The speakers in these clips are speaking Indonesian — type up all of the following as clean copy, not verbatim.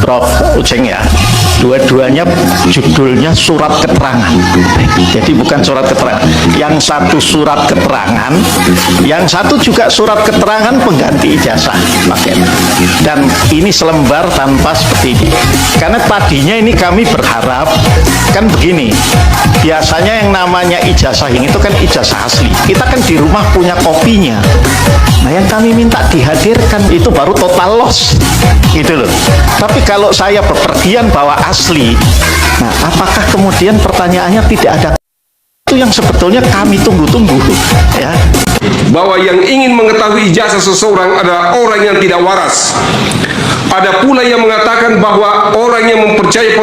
Prof. Uceng ya. Dua-duanya judulnya surat keterangan. Jadi bukan surat keterangan. Yang satu surat keterangan, yang satu juga surat keterangan pengganti ijazah. Pakai. Dan ini selembar tanpa seperti ini. Karena tadinya ini kami berharap kan begini. Biasanya yang namanya ijazah ini itu kan ijazah asli. Kita kan di rumah punya kopinya. Nah, yang kami minta dihadirkan itu baru total loss. Gitu loh. Tapi kalau saya bepergian bawa asli, nah apakah kemudian pertanyaannya tidak ada? Itu yang sebetulnya kami tunggu-tunggu ya. Bahwa yang ingin mengetahui ijazah seseorang adalah orang yang tidak waras. Ada pula yang mengatakan bahwa orang yang mempercayai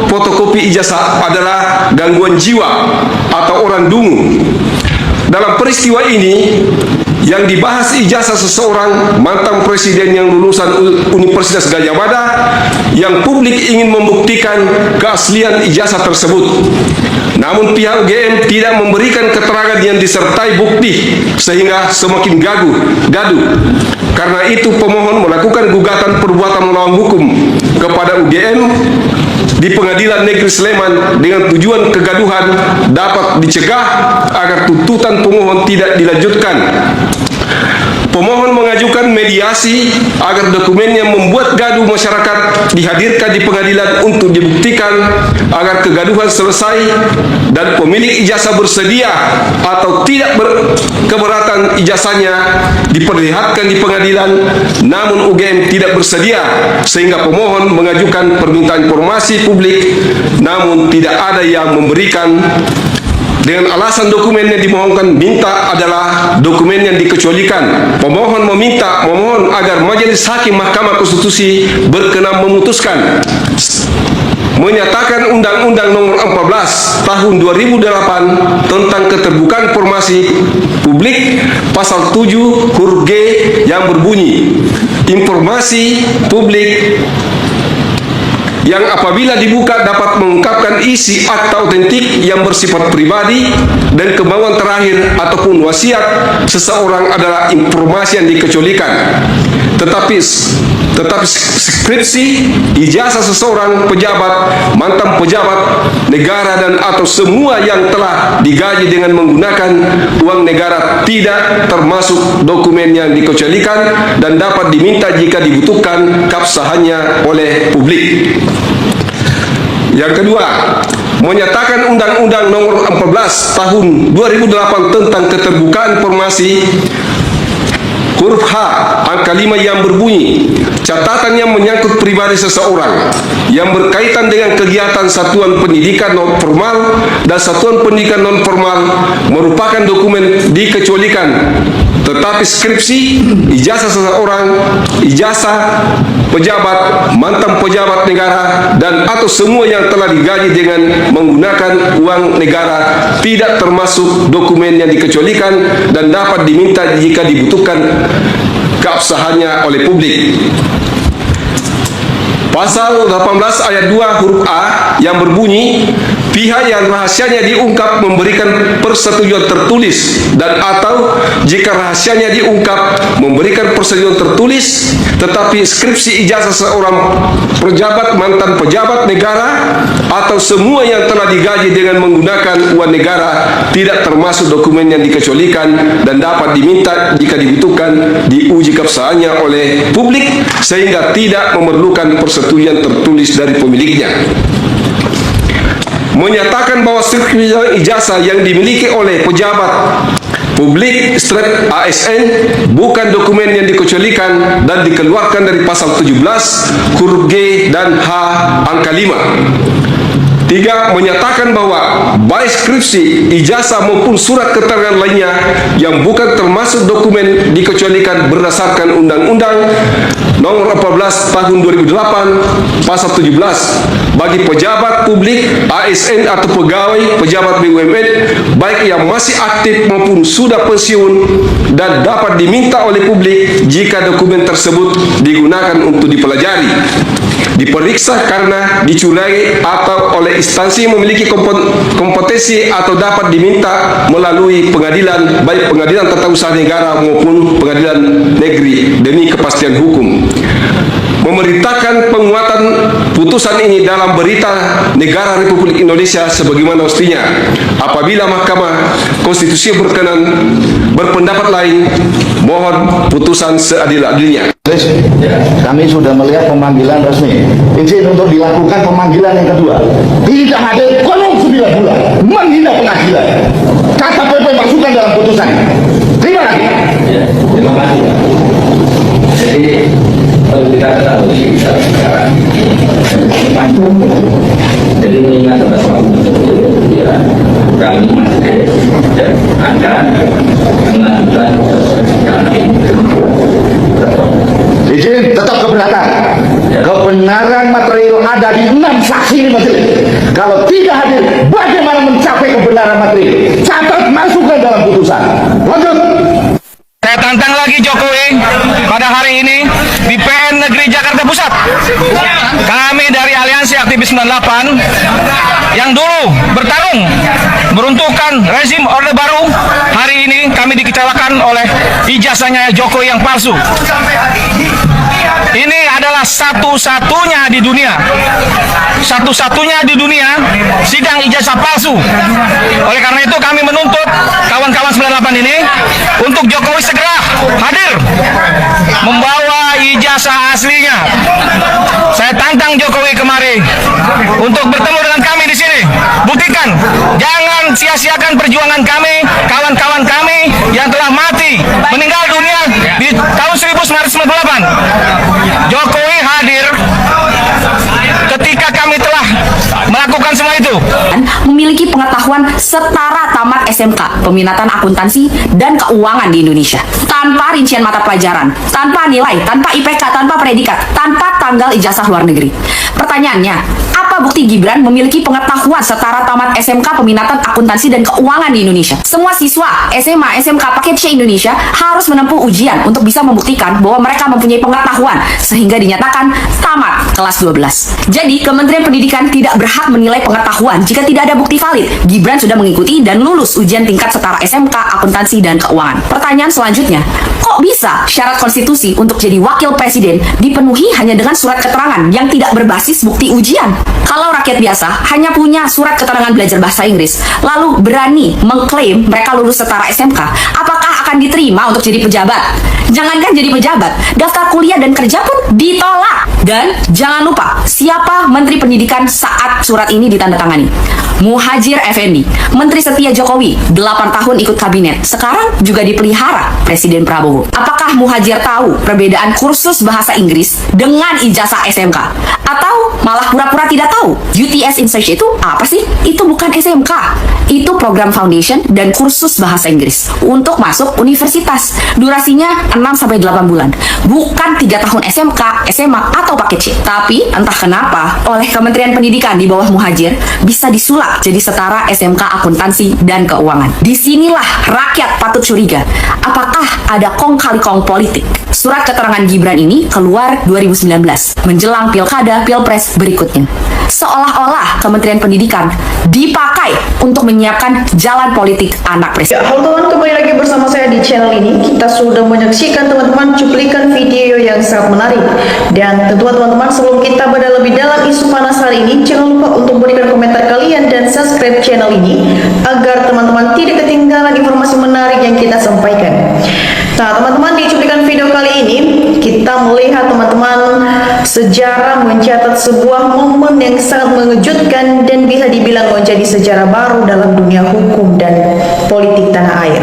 fotokopi ijazah adalah gangguan jiwa atau orang dungu. Dalam peristiwa ini yang dibahas ijazah seseorang mantan presiden yang lulusan Universitas Gadjah Mada yang publik ingin membuktikan keaslian ijazah tersebut. Namun pihak UGM tidak memberikan keterangan yang disertai bukti sehingga semakin gaduh. Karena itu pemohon melakukan gugatan perbuatan melawan hukum kepada UGM di Pengadilan Negeri Sleman dengan tujuan kegaduhan dapat dicegah agar tuntutan pemohon tidak dilanjutkan. Pemohon mengajukan mediasi agar dokumen yang membuat gaduh masyarakat dihadirkan di pengadilan untuk dibuktikan agar kegaduhan selesai dan pemilik ijazah bersedia atau tidak keberatan ijazahnya diperlihatkan di pengadilan, namun UGM tidak bersedia sehingga pemohon mengajukan permintaan informasi publik namun tidak ada yang memberikan. Dengan alasan dokumen yang dimohonkan minta adalah dokumen yang dikecualikan. Pemohon memohon agar Majelis Hakim Mahkamah Konstitusi berkenan memutuskan menyatakan Undang-Undang Nomor 14 Tahun 2008 tentang keterbukaan informasi publik pasal 7 huruf G yang berbunyi informasi publik yang apabila dibuka dapat mengungkapkan isi akta otentik yang bersifat pribadi dan kemauan terakhir ataupun wasiat seseorang adalah informasi yang dikecualikan. Tetapi skripsi, ijazah seseorang pejabat, mantan pejabat negara dan atau semua yang telah digaji dengan menggunakan uang negara tidak termasuk dokumen yang dikecualikan dan dapat diminta jika dibutuhkan keabsahannya oleh publik. Yang kedua, menyatakan Undang-Undang Nomor 14 Tahun 2008 tentang keterbukaan informasi huruf H angka 5 yang berbunyi catatan yang menyangkut pribadi seseorang yang berkaitan dengan kegiatan satuan pendidikan non formal dan satuan pendidikan non formal merupakan dokumen dikecualikan. Tetapi skripsi, ijazah seseorang, ijazah pejabat, mantan pejabat negara dan atau semua yang telah digaji dengan menggunakan uang negara tidak termasuk dokumen yang dikecualikan dan dapat diminta jika dibutuhkan keabsahannya oleh publik. Pasal 18 ayat 2 huruf A yang berbunyi pihak yang rahasianya diungkap memberikan persetujuan tertulis dan atau jika rahasianya diungkap memberikan persetujuan tertulis tetapi skripsi ijazah seorang pejabat mantan pejabat negara atau semua yang telah digaji dengan menggunakan uang negara tidak termasuk dokumen yang dikecualikan dan dapat diminta jika dibutuhkan diuji keabsahannya oleh publik sehingga tidak memerlukan persetujuan tertulis dari pemiliknya. Menyatakan bahwa skripsi ijazah yang dimiliki oleh pejabat publik straight ASN bukan dokumen yang dikecualikan dan dikeluarkan dari pasal 17 huruf G dan H angka 5. 3. Menyatakan bahwa baik skripsi, ijazah maupun surat keterangan lainnya yang bukan termasuk dokumen dikecualikan berdasarkan Undang-Undang Nomor 14 Tahun 2008 Pasal 17 bagi pejabat publik, ASN atau pegawai pejabat BUMN baik yang masih aktif maupun sudah pensiun dan dapat diminta oleh publik jika dokumen tersebut digunakan untuk dipelajari, diperiksa karena dicurigai atau oleh instansi yang memiliki kompetensi atau dapat diminta melalui pengadilan baik pengadilan tata usaha negara maupun pengadilan negeri demi kepastian hukum. Memberitakan penguatan putusan ini dalam berita Negara Republik Indonesia sebagaimana mestinya. Apabila Mahkamah Konstitusi berpendapat lain, mohon putusan seadil-adilnya. Kami sudah melihat pemanggilan resmi. Izin untuk dilakukan pemanggilan yang kedua. Tidak hadir kolom 9 bulan, menghina pengadilan. Kata PP masukkan dalam putusan. Terima kasih. Ya, terima kasih. Jadi kalau kita ketahui sekarang, jadi mengingat atas waktu ya, kami masih akan mengajukan Izin tetap keberatan. Kebenaran material ada di 6 saksi ini majelis. Kalau tidak hadir, bagaimana mencapai kebenaran material? Catat masukkan dalam putusan. Lanjut. Saya tantang lagi Jokowi pada hari ini di PN Negeri Jakarta Pusat. Kami dari Aliansi Aktivis 98 yang dulu bertarung meruntuhkan rezim Orde Baru, hari ini kami dikecewakan oleh ijazahnya Jokowi yang palsu. Ini adalah satu-satunya di dunia sidang ijazah palsu. Oleh karena itu kami menuntut kawan-kawan 98 ini untuk Jokowi segera hadir membawa ijazah aslinya. Saya tantang Jokowi kemari untuk bertemu dengan kami di sini. Buktikan, jangan sia-siakan perjuangan kami, kawan-kawan kami yang telah mati, meninggal dunia di tahun 1998. Jokowi hadir ketika kami telah melakukan semua itu. Memiliki pengetahuan setara tamat SMK, peminatan akuntansi dan keuangan di Indonesia. Tanpa rincian mata pelajaran, tanpa nilai, tanpa IPK, tanpa predikat, tanpa tanggal ijazah luar negeri. Pertanyaannya, apa bukti Gibran memiliki pengetahuan setara tamat SMK, peminatan akuntansi dan keuangan di Indonesia? Semua siswa SMA, SMK, paket C Indonesia harus menempuh ujian untuk bisa membuktikan bahwa mereka mempunyai pengetahuan sehingga dinyatakan tamat kelas 12. Jadi, Kementerian Pendidikan tidak berhak menilai pengetahuan jika tidak ada bukti valid. Gibran sudah mengikuti dan lulus ujian tingkat setara SMK, akuntansi, dan keuangan. Pertanyaan selanjutnya, kok bisa syarat konstitusi untuk jadi wakil presiden dipenuhi hanya dengan surat keterangan yang tidak berbasis bukti ujian? Kalau rakyat biasa hanya punya surat keterangan belajar bahasa Inggris, lalu berani mengklaim mereka lulus setara SMK, apakah akan diterima untuk jadi pejabat? Jangankan jadi pejabat, daftar kuliah dan kerja pun ditolak. Dan jangan lupa, siapa Menteri Pendidikan saat surat ini ditandatangani? Muhadjir Effendi, Menteri setia Jokowi, 8 tahun ikut kabinet, sekarang juga dipelihara Presiden Prabowo. Apakah Muhadjir tahu perbedaan kursus bahasa Inggris dengan ijazah SMK? Atau malah pura-pura tidak tahu? UTS in Search itu apa sih? Itu bukan SMK, itu program foundation dan kursus bahasa Inggris untuk masuk universitas. Durasinya 6-8 bulan, bukan 3 tahun SMK, SMA, atau paket C. Tapi entah kenapa oleh Kementerian Pendidikan di bawah Muhadjir bisa disulap jadi setara SMK akuntansi dan keuangan. Disinilah rakyat patut curiga, apakah ada kong kali kong politik? Surat keterangan Gibran ini keluar 2019 menjelang pilkada pilpres berikutnya. Seolah-olah Kementerian Pendidikan dipakai untuk menyiapkan jalan politik anak presiden. Halo teman, kembali lagi bersama saya di channel ini. Kita sudah menyaksikan teman-teman cuplikan video yang sangat menarik. Dan tentu teman-teman, sebelum kita berada lebih dalam isu panas hari ini, jangan lupa untuk berikan komentar kalian dan subscribe channel ini agar teman-teman tidak ketinggalan informasi menarik yang kita sampaikan. Nah teman-teman, di cuplikan video kali ini kita melihat teman-teman sejarah mencatat sebuah momen yang sangat mengejutkan dan bisa dibilang menjadi sejarah baru dalam dunia hukum dan politik tanah air.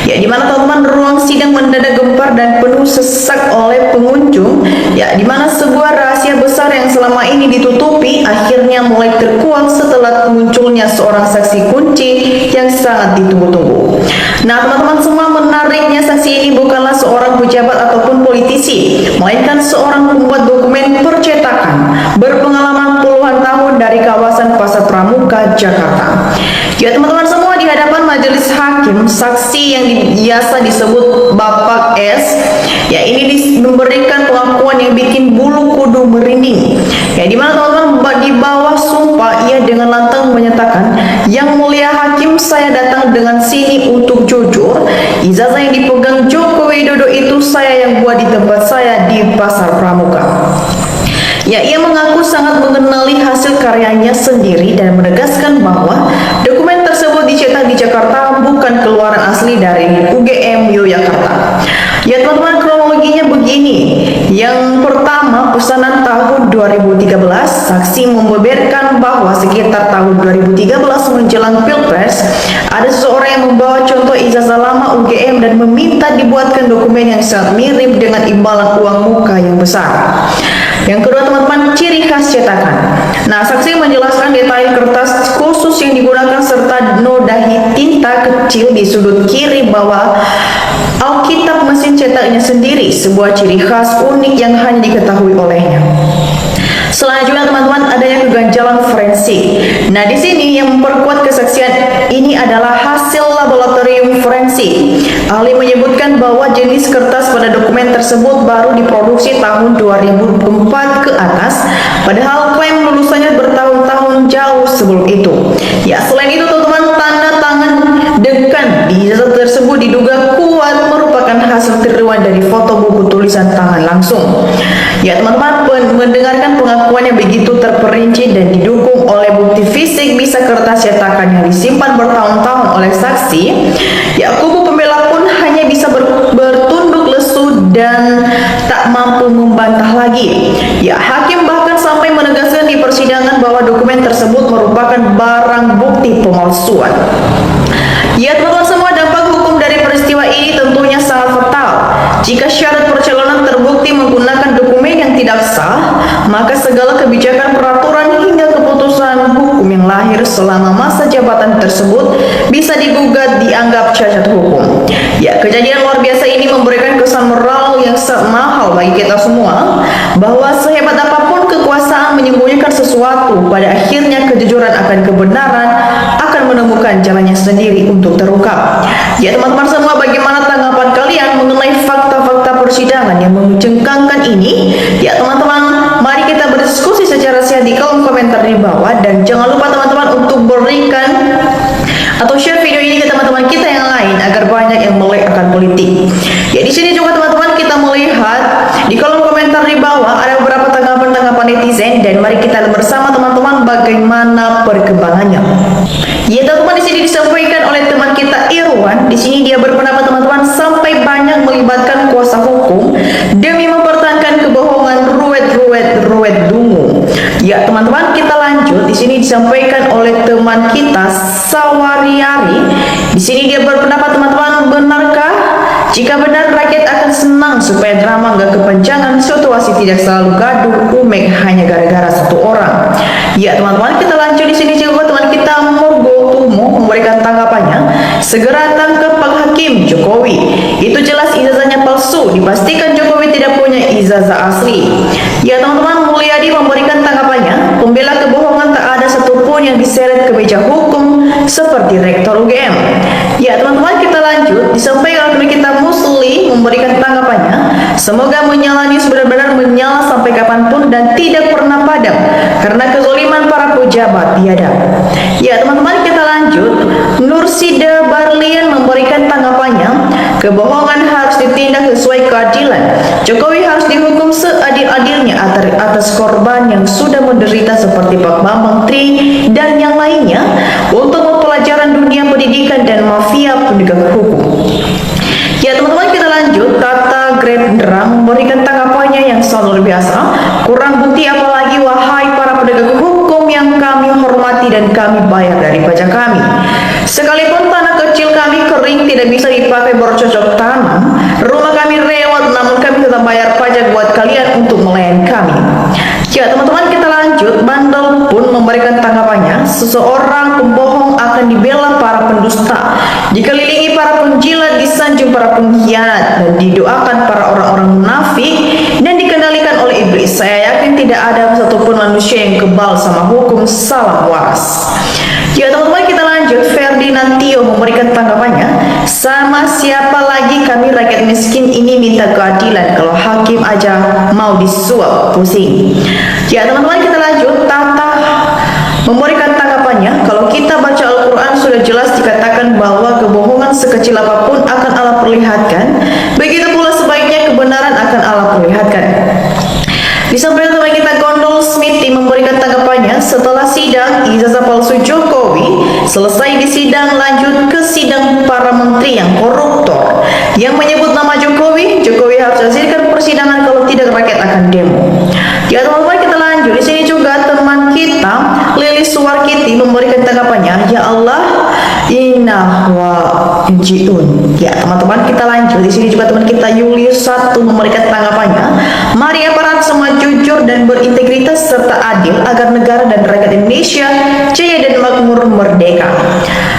Ya, dimana teman-teman ruang sidang mendadak gempar dan penuh sesak oleh pengunjung. Ya, dimana sebuah rahasia besar yang selama ini ditutupi akhirnya mulai terkuak setelah munculnya seorang saksi kunci yang sangat ditunggu-tunggu. Nah teman-teman semua, menariknya saksi ini bukanlah seorang pejabat ataupun politisi, melainkan seorang pembuat dokumen percetakan berpengalaman puluhan tahun dari kawasan Pasar Pramuka, Jakarta. Ya teman-teman semua, di hadapan majelis hakim, saksi yang biasa disebut Bapak S, ya ini memberikan pengakuan yang bikin bulu kudu merinding. Ya dimana teman-teman di bawah sumpah ia dengan lantang menyatakan, "Yang mulia hakim, saya datang dengan sini untuk jujur. Ijazah yang dipegang Joko Widodo itu saya yang buat di tempat saya di Pasar Pramuka." Ya, ia mengaku sangat mengenali hasil karyanya sendiri dan menegaskan bahwa dokumen tersebut dicetak di Jakarta, bukan keluaran asli dari UGM Yogyakarta. Ya teman-teman, kronologinya begini. Yang pertama, pesanan tahun 2013, saksi membeberkan bahwa sekitar tahun 2013 menjelang Pilpres, ada seseorang yang membawa contoh ijazah lama UGM dan meminta dibuatkan dokumen yang sangat mirip dengan imbalan uang muka yang besar. Yang kedua teman-teman, ciri khas cetakan. Nah, saksi menjelaskan detail kertas khusus yang digunakan serta noda tinta kecil di sudut kiri bawah Alkitab mesin cetaknya sendiri, sebuah ciri khas unik yang hanya diketahui olehnya. Selanjutnya teman-teman, adanya keganjalan forensik. Nah, di sini yang memperkuat kesaksian ini adalah hasil laboratorium forensik. Ahli menyebutkan bahwa jenis kertas pada dokumen tersebut baru diproduksi tahun 2004 ke atas, padahal klaim lulusannya bertahun-tahun jauh sebelum itu. Ya, selain itu teman-teman, tanda tangan dekan di ijazah tersebut diduga kuat merupakan hasil tiruan dari foto buku tulisan tangan langsung. Ya teman-teman, mendengarkan pengakuan yang begitu terperinci dan didukung oleh bukti fisik bisa kertas cetakan yang disimpan bertahun-tahun oleh saksi, ya kubu pembela pun hanya bisa bertunduk lesu dan tak mampu membantah lagi. Ya, hakim bahkan sampai menegaskan di persidangan bahwa dokumen tersebut merupakan barang bukti pemalsuan. Ya teman-teman semua, dampak hukum dari peristiwa ini tentunya sangat fatal. Jika syarat percalonan terbukti menggunakan dokumen yang tidak sah, maka segala kebijakan, peraturan hingga keputusan hukum yang lahir selama masa jabatan tersebut bisa digugat, dianggap cacat hukum. Ya, kejadian luar biasa ini memberikan kesan moral yang sangat mahal bagi kita semua, bahwa sehebat apapun kekuasaan menyembunyikan sesuatu, pada akhirnya kejujuran akan kebenaran akan menemukan jalannya sendiri untuk terungkap. Ya teman-teman semua, bagaimana tanggapan kalian mengenai fakta-fakta persidangan yang mencengangkan ini? Ya teman-teman, mari kita berdiskusi secara sehat di kolom komentar di bawah, dan jangan lupa teman-teman untuk berikan atau share video ini ke teman-teman kita yang lain agar banyak yang melek akan politik. Ya, di sini juga teman-teman kita melihat di kolom komentar di bawah ada beberapa tanggapan netizen, dan mari kita lihat bersama teman-teman bagaimana perkembangannya. Ya teman-teman, di sini disampaikan oleh teman kita Irwan. Di sini dia berpendapat teman-teman, sampai banyak melibatkan kuasa hukum demi mempertahankan kebohongan ruwet dungu. Ya teman-teman, kita lanjut. Di sini disampaikan oleh teman kita Sawariari. Di sini dia berpendapat teman-teman, benarkah jika benar rakyat akan senang supaya drama nggak kepanjangan, situasi tidak selalu gaduh umek hanya gara-gara satu orang? Ya teman-teman, kita lanjut. Di sini juga teman kita Morgo Tumo memberikan tanggapannya, segera tangkap Pak Hakim Jokowi. Itu jelas ijazahnya palsu, dipastikan Jokowi tidak punya ijazah asli. Ya teman-teman, Mulyadi memberikan tanggapannya, pembela kebohongan tak ada satupun yang diseret ke meja hukum seperti Rektor UGM. Ya teman-teman, kita lanjut. Disampaikan oleh kita Musli memberikan tanggapannya, semoga menyala ini benar-benar menyala sampai kapanpun dan tidak pernah padam karena kezaliman para pejabat biadab. Ya teman-teman, kita lanjut. Nursida Barlian memberikan tanggapannya, kebohongan harus ditindak sesuai keadilan. Jokowi harus dihukum seadil-adilnya atas korban yang sudah menderita seperti Pak Bambang Tri dan yang lainnya, untuk pelajaran dunia pendidikan dan mafia penegak hukum. Ya teman-teman, kita lanjut. Tata Grendra memberikan tanggapannya yang sangat luar biasa, kurang bukti apalagi wahai para penegak hukum yang kami hormati dan kami bayar dari pajak kami. Sekalipun tanah kecil kami kering tidak bisa dipakai bercocok tanam, rumah kami rewat, namun kami tetap bayar pajak buat kalian untuk melayani kami. Ya teman-teman, kita lanjut. Bandel pun memberikan tanggapannya, seseorang pembohong akan dibela para pendusta, dikelilingi para penjilat, disanjung para pengkhianat, dan didoakan para orang-orang munafik, dan dikendalikan oleh iblis. Saya yakin tidak ada satupun manusia yang kebal sama hukum, salam waras. Ya teman-teman, kita lanjut. Ferdinand Tio memberikan tanggapannya, sama siapa lagi kami rakyat miskin ini minta keadilan kalau hakim aja mau disuap pusing. Ya teman-teman, kita lanjut. Tata memberikan tanggapannya, kalau kita baca Al-Quran sudah jelas dikatakan bahwa kebohongan sekecil apapun akan Allah perlihatkan, begitu pula sebaiknya kebenaran akan Allah perlihatkan. Disampaikan teman kita Gondol setelah sidang ijazah palsu Jokowi selesai disidang, lanjut ke sidang para menteri yang koruptor yang menyebut nama Jokowi harus hasilkan persidangan, kalau tidak rakyat akan demo. Ya teman-teman, kita lanjut. Di sini juga teman kita Lilis Suwarkiti memberikan tanggapannya, ya Allah, inna wa jiun. Ya teman-teman, kita lanjut. Di sini juga teman kita Julius 1 memberikan tanggapannya, mari aparat semua jujur dan berintegritas serta adil agar negara dan rakyat Indonesia jaya dan makmur merdeka.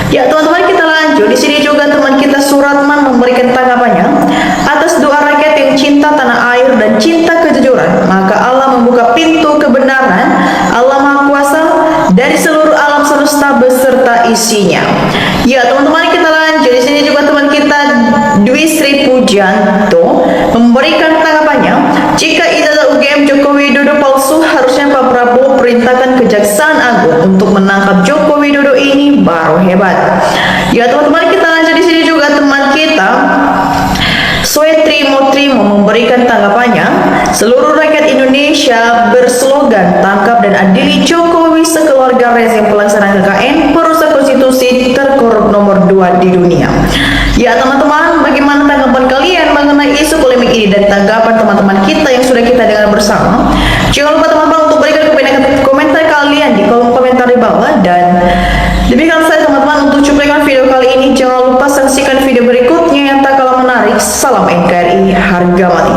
Ya teman-teman, kita lanjut. Di sini juga teman kita Suratman memberikan tanggapannya, atas doa rakyat yang cinta tanah air dan cinta kejujuran, maka Allah membuka pintu kebenaran. Allah Maha Kuasa dari seluruh alam semesta beserta isinya. Ya teman-teman, kita lanjut. Di sini juga teman kita Dwi Sri Pujanto memberikan tanggapannya, jika ijazah UGM Joko Widodo palsu, harusnya Pak Prabowo perintahkan Kejaksaan Agung untuk menangkap Joko Widodo ini, baru hebat. Ya teman-teman, kita lanjut. Di sini juga teman kita Trimo memberikan tanggapannya, seluruh rakyat Indonesia berslogan tangkap dan adili Jokowi sekeluarga rezim pelaksana KKN perusak konstitusi terkorup nomor 2 di dunia. Ya teman-teman, bagaimana tanggapan kalian mengenai isu polemik ini dan tanggapan teman-teman kita yang sudah kita dengar bersama? Jangan lupa teman-teman untuk berikan komentar kalian di kolom komentar di bawah. Dan demikian saja teman-teman untuk cuplikan video kali ini. Jangan lupa saksikan video berikutnya yang tak kalah menarik. Salam NKRI harga mati.